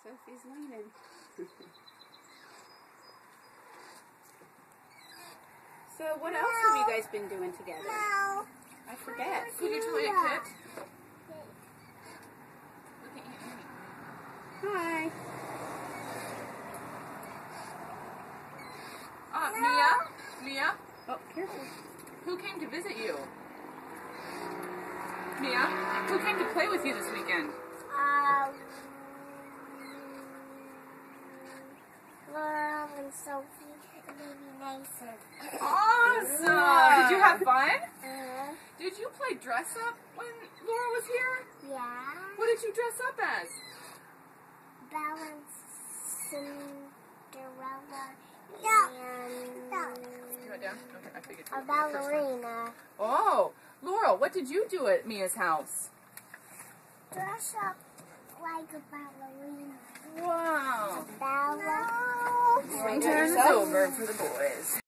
Sophie's leaning. So what else have you guys been doing together? No. I forget. Can you tell me a tip? Look at you. Hi. Mia? Oh, careful. Who came to visit you? Mia? Who came to play with you this weekend? Laura and Sophie and maybe Mason. Awesome! Did you have fun? Uh, Did you play dress up when Laura was here? yeah. What did you dress up as? Belle and Cinderella. And You went down? Okay, I figured. a ballerina. Oh, Laura, what did you do at Mia's house? Dress up like a ballerina. Wow. Bella. Turn is over for the boys.